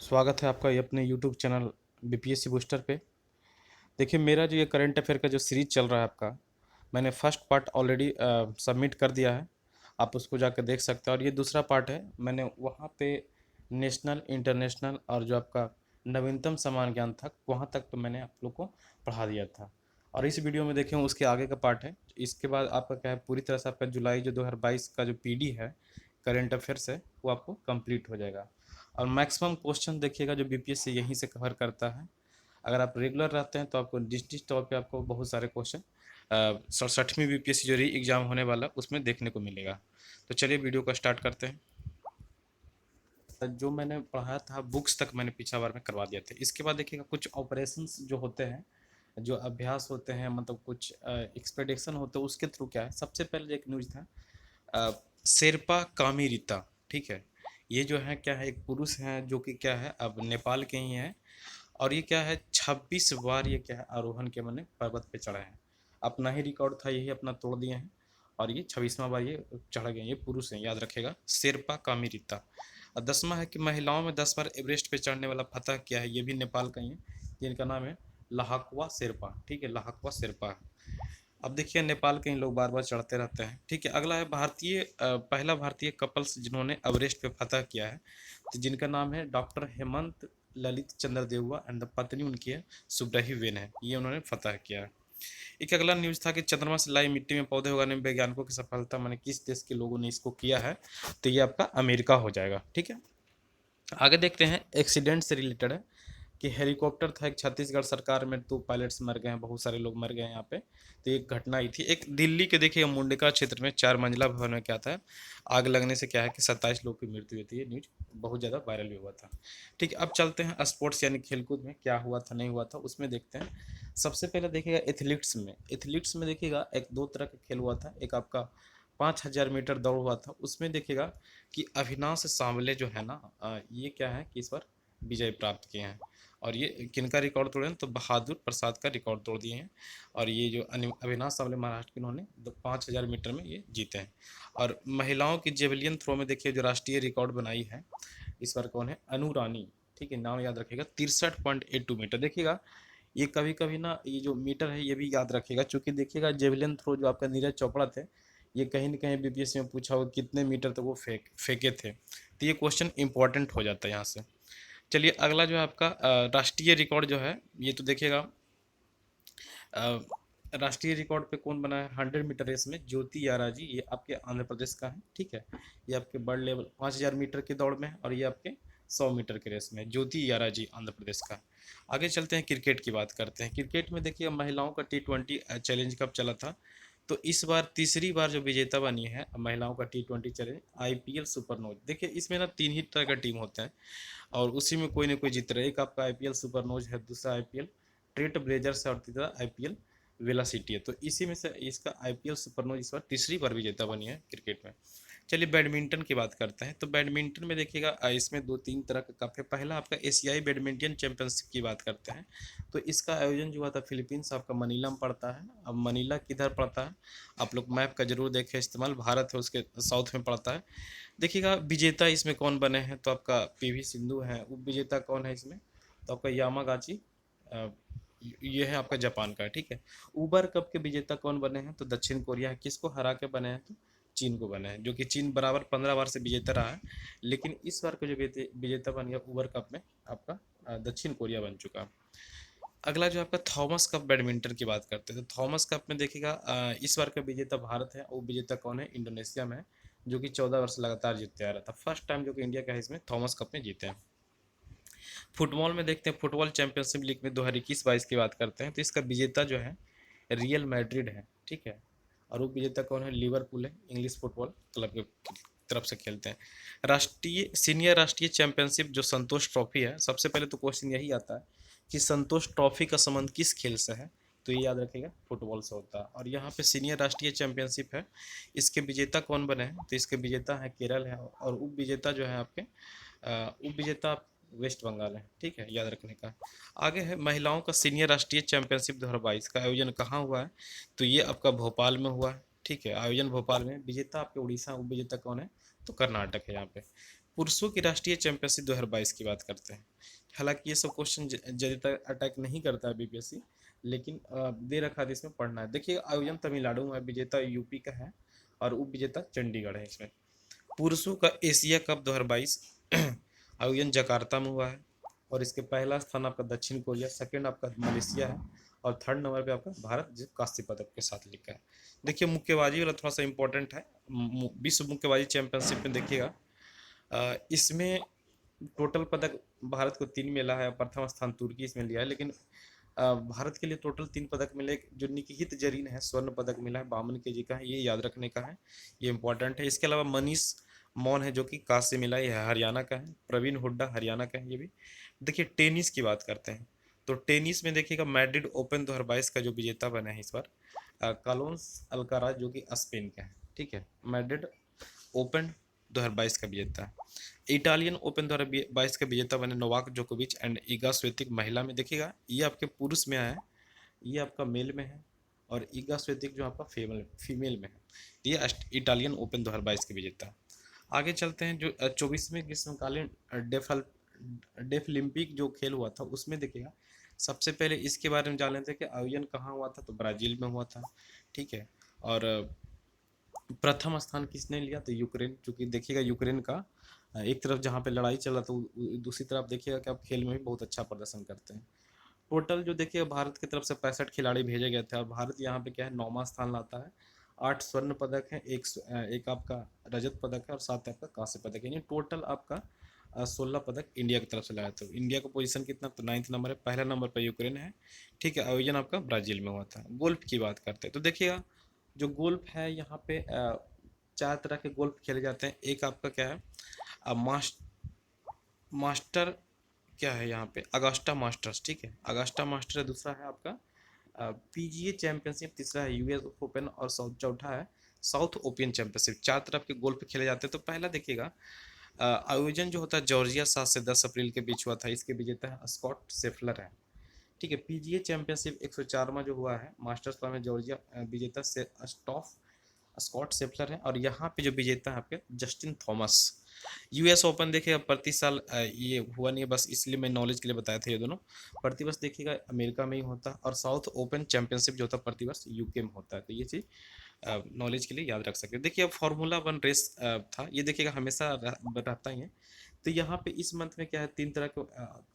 स्वागत है आपका ये अपने यूट्यूब चैनल बीपीएससी बूस्टर पे। देखिए, मेरा जो ये करंट अफेयर का जो सीरीज चल रहा है आपका, मैंने फर्स्ट पार्ट ऑलरेडी सबमिट कर दिया है। आप उसको जाकर देख सकते हैं। और ये दूसरा पार्ट है, मैंने वहाँ पे नेशनल, इंटरनेशनल और जो आपका नवीनतम सामान्य ज्ञान था वहाँ तक तो मैंने आप लोग को पढ़ा दिया था। और इस वीडियो में देखें उसके आगे का पार्ट है। इसके बाद आपका क्या है, पूरी तरह से आपका जुलाई जो 2022 का जो पीडी है करंट अफेयर्स है वो आपको कंप्लीट हो जाएगा। और मैक्सिमम क्वेश्चन देखिएगा जो बीपीएससी यहीं से कवर करता है। अगर आप रेगुलर रहते हैं तो आपको डिस्ट्रिक्ट तौर पे आपको बहुत सारे क्वेश्चन 67वीं बीपीएससी जो री एग्ज़ाम होने वाला उसमें देखने को मिलेगा। तो चलिए वीडियो को स्टार्ट करते हैं। जो मैंने पढ़ाया था बुक्स तक मैंने पिछला बार में करवा दिया था। इसके बाद देखिएगा कुछ ऑपरेशंस जो होते हैं, जो अभ्यास होते हैं, मतलब कुछ एक्सपेडिशन होते हैं, उसके थ्रू क्या है, सबसे पहले एक न्यूज़ था शेरपा कामिरिता। ठीक है, ये जो है क्या है, एक पुरुष हैं जो कि क्या है अब नेपाल के ही हैं। और ये क्या है 26 बार ये क्या है आरोहण के मैंने पर्वत पे चढ़े हैं। अपना ही रिकॉर्ड था, यही अपना तोड़ दिए हैं। और ये 26वां बार ये चढ़ गए। ये पुरुष हैं, याद रखेगा, शेरपा कामिरिता। और 10वां है कि महिलाओं में 10 बार एवरेस्ट पे चढ़ने वाला फतह क्या है, ये भी नेपाल का ही है, जिनका नाम है लहाकवा शेरपा। ठीक है, लहाकवा शेरपा। अब देखिए नेपाल के ही लोग बार बार चढ़ते रहते हैं। ठीक है, अगला है भारतीय पहला भारतीय कपल्स जिन्होंने एवरेस्ट पे फतह किया है, तो जिनका नाम है doctor Hemant Lalit Chandra Deuba and the पत्नी उनकी है सुब्रही वेन है। ये उन्होंने फतह किया है। एक अगला न्यूज़ था कि चंद्रमा से लाई मिट्टी में पौधे उगाने में वैज्ञानिकों की सफलता, माने किस देश के लोगों ने इसको किया है, तो ये आपका अमेरिका हो जाएगा। ठीक है, आगे देखते हैं। एक्सीडेंट से रिलेटेड है कि हेलीकॉप्टर था एक, छत्तीसगढ़ सरकार में 2 पायलट्स मर गए हैं, बहुत सारे लोग मर गए हैं यहाँ पे। तो एक घटना आई थी एक दिल्ली के, देखिए मुंडका क्षेत्र में 4 मंजिला भवन में क्या था, आग लगने से क्या है कि 27 लोग की मृत्यु हुई थी। ये न्यूज बहुत ज़्यादा वायरल भी हुआ था। ठीक है, अब चलते हैं स्पोर्ट्स यानी खेलकूद में क्या हुआ था नहीं हुआ था उसमें देखते हैं। सबसे पहले देखिएगा एथलीट्स में देखिएगा एक दो तरह का खेल हुआ था। एक आपका 5000 मीटर दौड़ हुआ था, उसमें देखिएगा कि अविनाश सांवले जो है ना, ये क्या है कि इस बार विजय प्राप्त किए हैं। और ये किनका रिकॉर्ड तोड़े हैं, तो बहादुर प्रसाद का रिकॉर्ड तोड़ दिए हैं। और ये जो अविनाश सांवले महाराष्ट्र के, इन्होंने 5000 मीटर में ये जीते हैं। और महिलाओं की जेवलियन थ्रो में देखिए जो राष्ट्रीय रिकॉर्ड बनाई है इस बार कौन है, अनु रानी। ठीक है, नाम याद रखिएगा, 63.82 मीटर। देखिएगा ये कभी कभी ना ये जो मीटर है ये भी याद रखिएगा, क्योंकि देखिएगा जेवलिन थ्रो जो आपका नीरज चोपड़ा थे, ये कहीं ना कहीं बीपीएससी में पूछा होगा कितने मीटर तक वो फेंके थे, तो ये क्वेश्चन इंपॉर्टेंट हो जाता है यहाँ से। चलिए अगला जो है आपका राष्ट्रीय रिकॉर्ड जो है, ये तो देखिएगा राष्ट्रीय रिकॉर्ड पे कौन बना है 100 मीटर रेस में, ज्योति यारा जी, ये आपके आंध्र प्रदेश का है। ठीक है, ये आपके बर्ड लेवल 5000 मीटर की दौड़ में है, और ये आपके 100 मीटर के रेस में ज्योति यारा जी आंध्र प्रदेश का। आगे चलते हैं, क्रिकेट की बात करते हैं। क्रिकेट में देखिए महिलाओं का T20 चैलेंज कब चला था, तो इस बार तीसरी बार जो विजेता बनी है महिलाओं का T20 चैलेंज आईपीएल सुपरनोज। देखिए इसमें ना 3 ही तरह का टीम होता है, और उसी में कोई ना कोई जीत रहा है। एक आपका आईपीएल सुपरनोज है, दूसरा आईपीएल ट्रेट ब्लेजर्स है, और तीसरा आईपीएल वेलासिटी है। तो इसी में से इसका आईपीएल सुपरनोज इस बार तीसरी बार विजेता बनी है क्रिकेट में। चलिए बैडमिंटन की बात करते हैं। तो बैडमिंटन में देखिएगा इसमें 2-3 तरह का कप है। पहला आपका एशियाई बैडमिंटन चैंपियनशिप की बात करते हैं, तो इसका आयोजन जो हुआ था फिलीपींस आपका मनीला में पड़ता है। अब मनीला किधर पड़ता है, आप लोग मैप का जरूर देखें इस्तेमाल, भारत है उसके साउथ में पड़ता है। देखिएगा विजेता इसमें कौन बने हैं, तो आपका पीवी सिंधु है। उप विजेता कौन है इसमें, तो आपका यामागाची, ये है आपका जापान का। ठीक है, उबर कप के विजेता कौन बने हैं, तो दक्षिण कोरिया है। किसको हरा के बने हैं, तो चीन को बने हैं, जो कि चीन बराबर 15 बार से विजेता रहा है। लेकिन इस बार का जो विजेता बन गया उबर कप में आपका दक्षिण कोरिया बन चुका है। अगला जो आपका थॉमस कप बैडमिंटन की बात करते हैं, तो थॉमस कप में देखिएगा इस बार का विजेता भारत है, और विजेता कौन है, इंडोनेशिया में है, जो कि 14 वर्ष लगातार जीतते आ रहा था। फर्स्ट टाइम जो कि इंडिया का है इसमें थॉमस कप में जीते हैं। फुटबॉल में देखते हैं, फुटबॉल चैंपियनशिप लीग में 2021-22 की बात करते हैं, तो इसका विजेता जो है रियल मैड्रिड है। ठीक है, और उप विजेता कौन है, लिवरपूल है, इंग्लिश फुटबॉल क्लब के तरफ से खेलते हैं। राष्ट्रीय सीनियर राष्ट्रीय चैंपियनशिप जो संतोष ट्रॉफी है, सबसे पहले तो क्वेश्चन यही आता है कि संतोष ट्रॉफी का संबंध किस खेल से है, तो ये याद रखिएगा फुटबॉल से होता है। और यहाँ पे सीनियर राष्ट्रीय चैंपियनशिप है, इसके विजेता कौन बने हैं, तो इसके विजेता है केरल है, और उप विजेता जो है आपके उप विजेता वेस्ट बंगाल है। ठीक है, याद रखने का। आगे है महिलाओं का सीनियर राष्ट्रीय चैंपियनशिप 2022 का आयोजन कहाँ हुआ है, तो ये आपका भोपाल में हुआ है। ठीक है, आयोजन भोपाल में, विजेता आपके उड़ीसा, उप विजेता कौन है, तो कर्नाटक है यहाँ पे। पुरुषों की राष्ट्रीय चैंपियनशिप 2022 की बात करते हैं। हालांकि ये सब क्वेश्चन ज़्यादातर अटैक नहीं करता है बीपीएससी, लेकिन दे रखा है, इसमें पढ़ना है। देखिए, आयोजन तमिलनाडु में, विजेता यूपी का है और उप विजेता चंडीगढ़ है। इसमें पुरुषों का एशिया कप 2022 आयोजन जकार्ता में हुआ है, और इसके पहला स्थान आपका दक्षिण कोरिया, सेकंड आपका मलेशिया है, और थर्ड नंबर पे आपका भारत, जो कांस्य पदक के साथ लिखा है। देखिए, मुक्केबाजी वाला थोड़ा सा इंपॉर्टेंट है। विश्व मुक्केबाजी चैंपियनशिप में देखिएगा, इसमें टोटल पदक भारत को 3 मिला है। प्रथम स्थान तुर्की इसमें लिया है, लेकिन भारत के लिए टोटल 3 पदक मिले। जो निकित जरीन है, स्वर्ण पदक मिला है, 52 केजी का है, ये याद रखने का है, ये इंपॉर्टेंट है। इसके अलावा मनीष मौन है, जो कि कांस्य मिला है, यह हरियाणा का है। प्रवीण हुड्डा हरियाणा का है, ये भी। देखिए, टेनिस की बात करते हैं, तो टेनिस में देखिएगा, मैड्रिड ओपन 2022 का जो विजेता बना है इस बार, कार्लोस अल्काराज, जो कि स्पेन का है। ठीक है, मैड्रिड ओपन 2022 का विजेता है। इटालियन ओपन 2022 का विजेता बने नोवाक जोकोविच एंड ईगा स्वियातेक। महिला में देखिएगा, ये आपके पुरुष में आया है, ये आपका मेल में है, और ईगा स्वियातेक जो आपका फीमेल में है। ये इटालियन ओपन 2022 के विजेता है। आगे चलते हैं, जो 24वें ग्रीष्मकालीन डेफलिम्पिक जो खेल हुआ था, उसमें देखिएगा, सबसे पहले इसके बारे में जान लेते हैं कि आयोजन कहाँ हुआ था, तो ब्राज़ील में हुआ था। ठीक है, और प्रथम स्थान किसने लिया, तो यूक्रेन। चूंकि देखिएगा, यूक्रेन का एक तरफ जहाँ पे लड़ाई चल रहा था, दूसरी तरफ देखिएगा कि आप खेल में भी बहुत अच्छा प्रदर्शन करते हैं। टोटल जो देखिएगा, भारत की तरफ से 65 खिलाड़ी भेजे गए थे, और भारत यहाँ पे क्या है, 9वां स्थान लाता है। 8 स्वर्ण पदक है, एक आपका रजत पदक है, और 7 आपका कांस्य पदक है। यानी टोटल आपका 16 पदक इंडिया की तरफ से लाया था। इंडिया का पोजीशन कितना, तो 9th नंबर है। पहला नंबर पर यूक्रेन है। ठीक है, आयोजन आपका ब्राज़ील में हुआ था। गोल्फ की बात करते हैं, तो देखिएगा, जो गोल्फ है, यहाँ पे 4 तरह के गोल्फ खेले जाते हैं। एक आपका क्या है, मास्टर क्या है यहाँ पे, अगस्टा मास्टर्स। ठीक है, अगस्टा मास्टर है। दूसरा है आपका पीजीए चैंपियनशिप। तीसरा है यूएस ओपन, और चौथा है साउथ ओपियन चैंपियनशिप। 4 तरफ के गोल्फ खेले जाते हैं। तो पहला देखिएगा, आयोजन जो होता है जॉर्जिया 7 से 10 अप्रैल के बीच हुआ था। इसके विजेता है स्कॉट शेफलर है। ठीक है, पीजीए चैंपियनशिप 104वां जो हुआ है, मास्टर्स में जॉर्जिया, विजेता से स्कॉट शेफलर है, और यहाँ पे जो विजेता है आपके जस्टिन थॉमस। यूएस ओपन देखिएगा, प्रति साल ये हुआ नहीं है, बस इसलिए मैं नॉलेज के लिए बताया था। ये दोनों प्रतिवर्ष देखिएगा अमेरिका में ही होता है, और साउथ ओपन चैंपियनशिप जो होता है प्रतिवर्ष यूके में होता है। तो ये चीज़ नॉलेज के लिए याद रख सकते हैं। देखिए, अब फार्मूला 1 रेस था, ये देखिएगा हमेशा रहता ही है। तो यहाँ पे इस मंथ में क्या है, 3 तरह का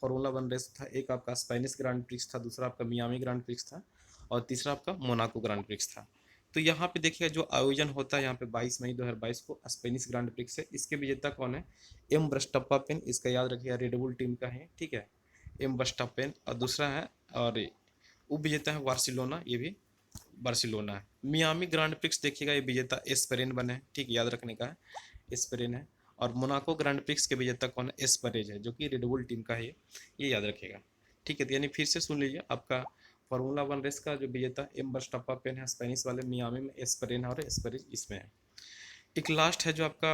फार्मूला 1 रेस था। एक आपका स्पेनिश ग्रांड प्रिक्स था, दूसरा आपका मियामी ग्रांड प्रिक्स था, और तीसरा आपका मोनाको ग्रांड प्रिक्स था। तो यहाँ पे देखिएगा, जो आयोजन होता है यहाँ पे 22 मई 2022 को स्पेनिश ग्रांड प्रिक्स है। इसके विजेता कौन है, एम वर्स्टप्पेन। इसका याद रखिएगा, रेडबुल टीम का है। ठीक है, एम वर्स्टप्पेन। और दूसरा है, और उप विजेता है बार्सिलोना, ये भी बार्सिलोना है। मियामी ग्रांड प्रिक्स देखिएगा, ये विजेता एस्पेरेन बने। ठीक, याद रखने का है, एस्पेरेन है। और मोनाको ग्रांड प्रिक्स के विजेता कौन है, एस्परेज है, जो कि रेडबुल टीम का है। ये याद रखिएगा। ठीक है, तो यानी फिर से सुन लीजिए, आपका फार्मूला 1 रेस का जो विजेता एम वर्स्टप्पेन है स्पेनिश वाले, मियामी में एस्पेरेन है, और एस्परेज इसमें है। एक लास्ट है जो आपका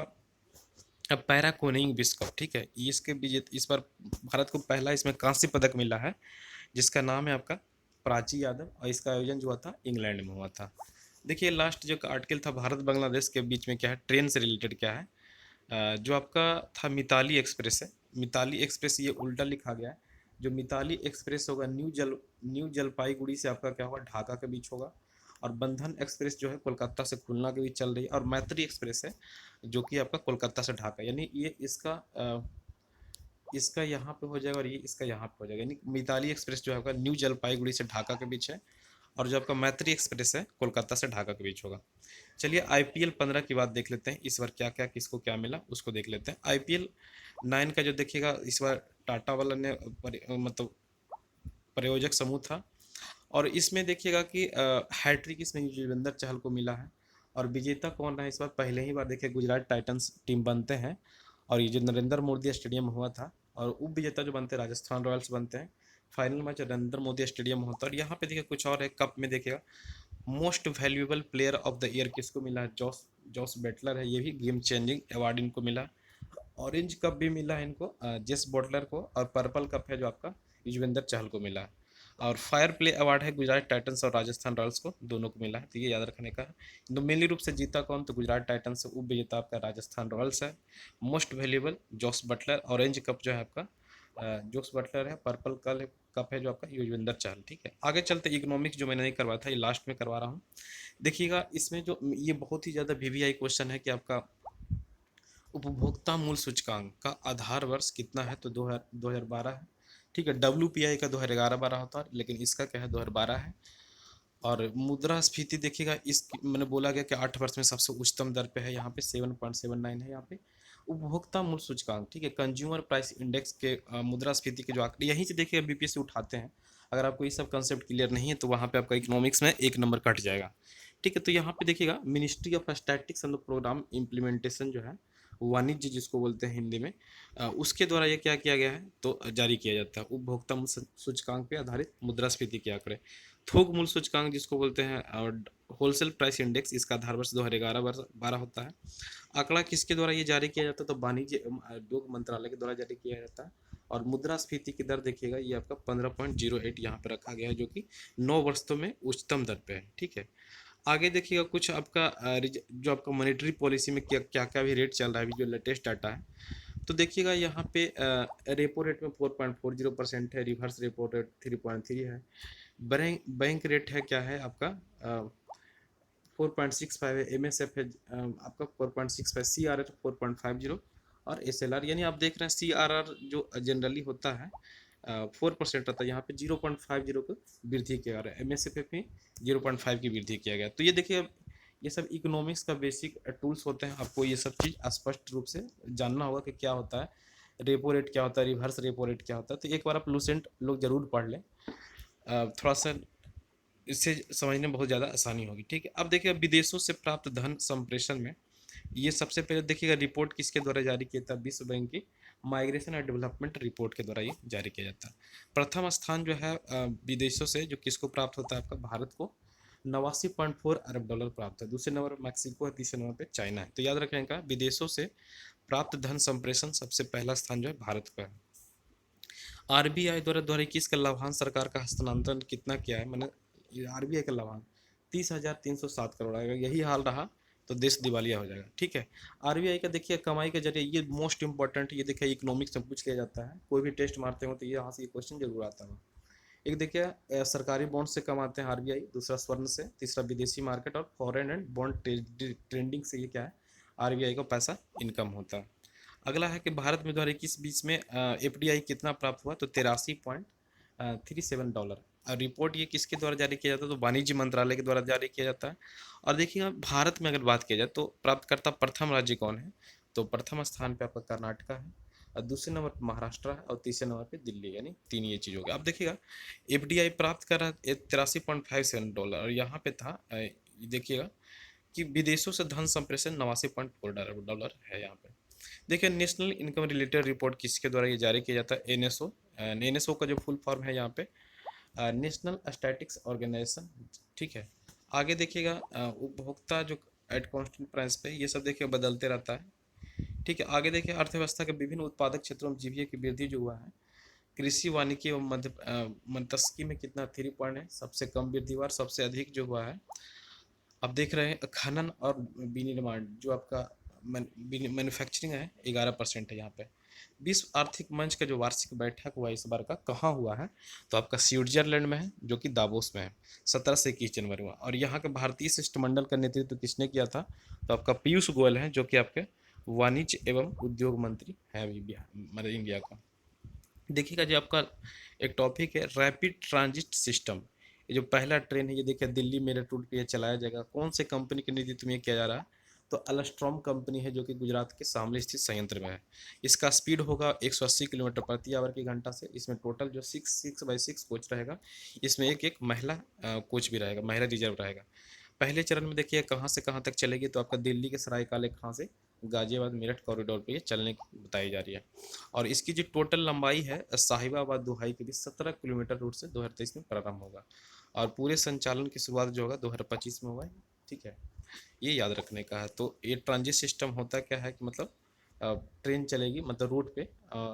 पैरा कोनिंग विश्व कप। ठीक है, इसके विजेता, इस बार भारत को पहला इसमें कांस्य पदक मिला है, जिसका नाम है आपका प्राची यादव, और इसका आयोजन जो हुआ था इंग्लैंड में हुआ था। देखिए, लास्ट जो आर्टिकल था, भारत बांग्लादेश के बीच में क्या है, ट्रेन से रिलेटेड क्या है, जो आपका था मिताली एक्सप्रेस है। मिताली एक्सप्रेस, ये उल्टा लिखा गया है। जो मिताली एक्सप्रेस होगा, न्यू जलपाईगुड़ी से आपका क्या होगा, ढाका के बीच होगा। और बंधन एक्सप्रेस जो है कोलकाता से खुलना के बीच चल रही है। और मैत्री एक्सप्रेस है, जो कि आपका कोलकाता से ढाका, यानी ये इसका यहाँ पे हो जाएगा, और ये इसका यहाँ पे हो जाएगा। यानी मिताली एक्सप्रेस जो है आपका न्यू जलपाईगुड़ी से ढाका के बीच है, और जो आपका मैत्री एक्सप्रेस है कोलकाता से ढाका के बीच होगा। चलिए, आईपीएल 15 की बात देख लेते हैं। इस बार क्या क्या किसको क्या मिला, उसको देख लेते हैं। आईपीएल 9 का जो देखिएगा, इस बार टाटा वाला ने मतलब प्रायोजक समूह था, और इसमें देखिएगा कि हैट्रिक इसमें युजवेंद्र चहल को मिला है। और विजेता कौन रहा है इस बार, पहले ही बार देखिए गुजरात टाइटंस टीम बनते हैं, और ये जो नरेंद्र मोदी स्टेडियम में हुआ था। और उप विजेता जो बनते हैं, राजस्थान रॉयल्स बनते हैं। Final match Narendra Modi stadium में होता है। और यहाँ पे देखिए कुछ और है, कप में देखिएगा, most valuable player of the year किसको मिला है, जॉस बेटलर है, ये भी गेम चेंजिंग अवार्ड इनको मिला। ऑरेंज कप भी मिला है इनको जेस बटलर को, और पर्पल कप है जो आपका युजवेंद्र चहल को मिला है। और फायर प्ले अवार्ड है गुजरात टाइटंस और राजस्थान रॉयल्स को, दोनों को मिला है, तो ये याद रखने का है। तो मेनली रूप से जीता कौन, तो गुजरात टाइटंस से, उप विजेता आपका राजस्थान रॉयल्स है। Most valuable Jos Buttler, orange cup जो है आपका जोस बटलर है, पर्पल कल कप है जो आपका युजवेंद्र चहल। ठीक है, आगे चलते इकोनॉमिक्स जो मैंने नहीं करवाया था, ये लास्ट में करवा रहा हूँ। देखिएगा इसमें जो ये बहुत ही ज़्यादा वीवीआई क्वेश्चन है कि आपका उपभोक्ता मूल्य सूचकांक का आधार वर्ष कितना है, तो 2012 है। ठीक है, डब्ल्यूपीआई का 2011-12 होता है, लेकिन इसका क्या है 2012 है। और मुद्रास्फीति देखिएगा, इस मैंने बोला गया कि 8 वर्ष में सबसे उच्चतम दर पे है, यहाँ पे 7.79 है यहाँ पे। उपभोक्ता मूल्य सूचकांक, ठीक है, कंज्यूमर प्राइस इंडेक्स के मुद्रास्फीति के जो आंकड़े यहीं से देखिए बीपीएससी उठाते हैं। अगर आपको ये सब कंसेप्ट क्लियर नहीं है तो वहाँ पे आपका इकोनॉमिक्स में 1 नंबर कट जाएगा। ठीक है, तो यहाँ पे देखिएगा ministry of statics and programme implementation जो है, वाणिज्य जिसको बोलते हैं हिंदी में, उसके द्वारा ये क्या किया गया है, तो जारी किया जाता है उपभोक्ता मूल्य सूचकांक पे आधारित मुद्रास्फीति के आंकड़े। थोक मूल्य सूचकांक जिसको बोलते हैं और होलसेल प्राइस इंडेक्स, इसका आधार वर्ष 2011-12 होता है। आंकड़ा किसके द्वारा ये जारी किया जाता है, तो वाणिज्य उद्योग मंत्रालय के द्वारा जारी किया जाता है। और मुद्रास्फीति की दर देखिएगा, ये आपका 15.08 यहाँ पर रखा गया है, जो कि 9 वर्षों में उच्चतम दर पे है। ठीक है, आगे देखिएगा कुछ आपका जो आपका मॉनेटरी पॉलिसी में क्या क्या क्या भी रेट चल रहा है, अभी जो लेटेस्ट डाटा है, तो देखिएगा यहाँ पे रेपो रेट में 4.40% है, रिवर्स रेपो रेट 3.3 है, बैंक रेट है क्या है आपका 4.65 है, एमएसएफ है आपका 4.65, सीआरआर 4.50 और एसएलआर, यानी आप देख रहे हैं सीआरआर जो जनरली होता है 4% रहता है, यहाँ पे 0.50 को वृद्धि किया गया है, एमएसएफ में 0.5 की वृद्धि किया गया। तो ये देखिए ये सब इकोनॉमिक्स का बेसिक टूल्स होते हैं, आपको ये सब चीज़ स्पष्ट रूप से जानना होगा कि क्या होता है, रेपो रेट क्या होता है, रिवर्स रेपो रेट क्या होता है। तो एक बार आप लूसेंट लोग जरूर पढ़ लें, थोड़ा सा इससे समझने में बहुत ज़्यादा आसानी होगी। ठीक है, अब देखिए विदेशों से प्राप्त धन संप्रेषण में ये सबसे पहले देखिएगा रिपोर्ट किसके द्वारा जारी किया था, विश्व बैंक की माइग्रेशन एंड डेवलपमेंट रिपोर्ट के द्वारा ये जारी किया जाता है। प्रथम स्थान जो है विदेशों से जो किसको प्राप्त होता है, आपका भारत को 89.4 अरब डॉलर प्राप्त है। दूसरे नंबर पर मैक्सिको है, तीसरे नंबर पर चाइना है। तो याद रखें का विदेशों से प्राप्त धन संप्रेषण सबसे पहला स्थान जो है भारत का है। आरबीआई द्वारा 2021 का लाभांश सरकार का हस्तांतरण कितना किया है, मैंने आरबीआई का लाभांश 30,307 करोड़ आएगा, यही हाल रहा तो देश दिवालिया हो जाएगा। ठीक है, आरबीआई का देखिए कमाई के जरिए, ये मोस्ट इंपॉर्टेंट, ये देखिए इकोनॉमिक्स में पूछ लिया जाता है, कोई भी टेस्ट मारते हो तो ये यहाँ से ये क्वेश्चन जरूर आता है। एक देखिए सरकारी बॉन्ड से कमाते हैं आरबीआई, दूसरा स्वर्ण से, तीसरा विदेशी मार्केट और फॉरेन एंड बॉन्ड ट्रेडिंग से ये क्या है आरबीआई को पैसा इनकम होता है। अगला है कि भारत में 2021-20 में एफडीआई कितना प्राप्त हुआ, तो 83.37 डॉलर। और रिपोर्ट ये किसके द्वारा जारी किया जाता है, तो वाणिज्य मंत्रालय के द्वारा जारी किया जाता है। और देखिएगा भारत में अगर बात किया जाए तो प्राप्तकर्ता प्रथम राज्य कौन है, तो प्रथम स्थान पे आपका कर्नाटका है, और दूसरे नंबर पर महाराष्ट्र है, और तीसरे नंबर पे दिल्ली, यानी तीन ये चीज़ हो गया। अब देखिएगा एफडीआई प्राप्त कर रहा है 83.57 डॉलर, और यहाँ पे था देखिएगा कि विदेशों से धन संप्रेषण 89.4 डॉलर है यहाँ पे। देखिए नेशनल इनकम रिलेटेड रिपोर्ट किसके द्वारा ये जारी किया जाता है, एनएसओ। एनएसओ का जो फुल फॉर्म है यहाँ पे नेशनल स्टैटिक्स ऑर्गेनाइजेशन। ठीक है, आगे देखिएगा उपभोक्ता जो एट कांस्टेंट प्राइस पे, ये सब देखिए बदलते रहता है। ठीक है, आगे देखिए अर्थव्यवस्था के विभिन्न उत्पादक क्षेत्रों में जीवीए की वृद्धि जो हुआ है, कृषि वानिकी एवं मध्यस्की में कितना 3 पॉइंट है, सबसे कम वृद्धि हुआ, सबसे अधिक जो हुआ है अब देख रहे हैं खनन और विनिर्माण जो आपका मैन्युफैक्चरिंग है 11% है यहाँ पे। विश्व आर्थिक मंच का जो वार्षिक बैठक हुआ इस बार का कहाँ हुआ है, तो आपका स्विट्जरलैंड में है, जो कि दावोस में है, 17 से 21 जनवरी में। और यहाँ के भारतीय शिष्टमंडल का नेतृत्व किसने किया था, तो आपका पीयूष गोयल है, जो कि आपके वाणिज्य एवं उद्योग मंत्री है अभी बिहार मतलब इंडिया का। देखिएगा जो आपका एक टॉपिक है रैपिड ट्रांजिट सिस्टम, ये जो पहला ट्रेन है ये देखिए दिल्ली मेरठ रूट पे ये चलाया जाएगा, कौन से कंपनी के नेतृत्व में किया जा रहा है, तो अलस्ट्रॉम कंपनी है, जो कि गुजरात के शामली स्थित संयंत्र में है। इसका स्पीड होगा 180 किलोमीटर प्रति आवर की घंटा से। इसमें टोटल जो 6 कोच रहेगा, इसमें एक एक महिला कोच भी रहेगा, महिला रिजर्व रहेगा। पहले चरण में देखिए कहाँ से कहाँ तक चलेगी, तो आपका दिल्ली के सरायकाले खां से गाजियाबाद मेरठ कॉरिडोर पे ये चलने की बताई जा रही है। और इसकी जो टोटल लंबाई है साहिबाबाद दुहाई के बीच 17 किलोमीटर रूट से 2023 में प्रारंभ होगा, और पूरे संचालन की शुरुआत जो होगा 2025 में होगा। ठीक है, ये याद रखने का है। तो ये ट्रांजिट सिस्टम होता क्या है कि मतलब ट्रेन चलेगी मतलब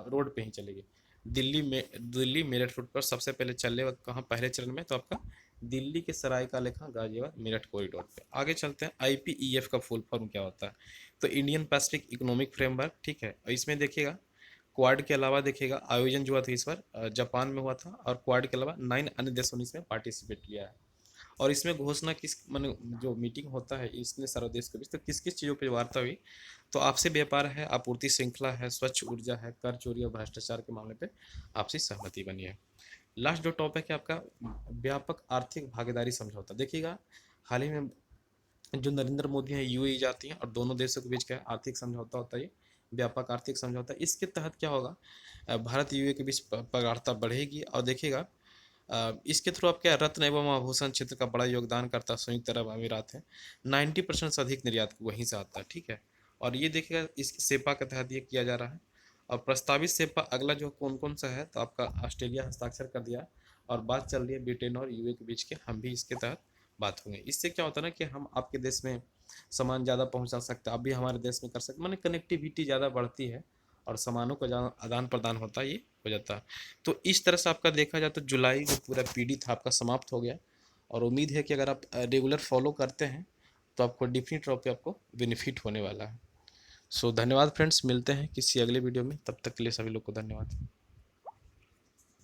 रोड पे ही चलेगी। दिल्ली मेरठ रूट पर सबसे पहले चलेगा कहाँ पहले चरण में, तो आपका दिल्ली के सरायकालेखा गाजियाबाद मेरठ कॉरिडोर पे। आगे चलते हैं, आईपीईएफ का फुल फॉर्म क्या होता है, तो इंडियन पैसिफिक इकोनॉमिक फ्रेमवर्क, ठीक है। और इसमें देखिएगा क्वाड के अलावा देखिएगा आयोजन जो हुआ था इस बार जापान में हुआ था, और क्वाड के अलावा 9 अन्य देशों ने इसमें पार्टिसिपेट किया है। और इसमें घोषणा किस माने जो मीटिंग होता है इसने सर्व देश के बीच, तो किस किस चीज़ों पर वार्ता हुई, तो आपसी व्यापार है, आपूर्ति श्रृंखला है, स्वच्छ ऊर्जा है, कर चोरी और भ्रष्टाचार के मामले पे आपसी सहमति बनी है। लास्ट जो टॉपिक है आपका व्यापक आर्थिक भागीदारी समझौता। देखिएगा हाल ही में जो नरेंद्र मोदी है यूएई जाती हैं और दोनों देशों के बीच का आर्थिक समझौता होता है ये व्यापक आर्थिक समझौता। इसके तहत क्या होगा, भारत यूएई के बीच पगारता बढ़ेगी। और देखिएगा इसके थ्रू आप क्या रत्न एवं आभूषण क्षेत्र का बड़ा योगदान करता है संयुक्त अरब अमीरात है, 90% से अधिक निर्यात वहीं से आता है, ठीक है। और ये देखिएगा इस सेपा के तहत ये किया जा रहा है। और प्रस्तावित सेपा अगला जो कौन कौन सा है, तो आपका ऑस्ट्रेलिया हस्ताक्षर कर दिया और बात चल रही है ब्रिटेन और यूए के बीच के, हम भी इसके तहत बात होंगे। इससे क्या होता है ना कि हम आपके देश में सामान ज़्यादा पहुंचा सकते हैं, आप भी हमारे देश में कर सकते, माने कनेक्टिविटी ज़्यादा बढ़ती है और सामानों का ज़्यादा आदान प्रदान होता है, ये हो जाता है। तो इस तरह से आपका देखा जाए तो जुलाई जो पूरा पीडी था आपका समाप्त हो गया। और उम्मीद है कि अगर आप रेगुलर फॉलो करते हैं तो आपको डिफिनेट तौर पे आपको बेनिफिट होने वाला है। सो धन्यवाद फ्रेंड्स, मिलते हैं किसी अगले वीडियो में, तब तक के लिए सभी लोग को धन्यवाद।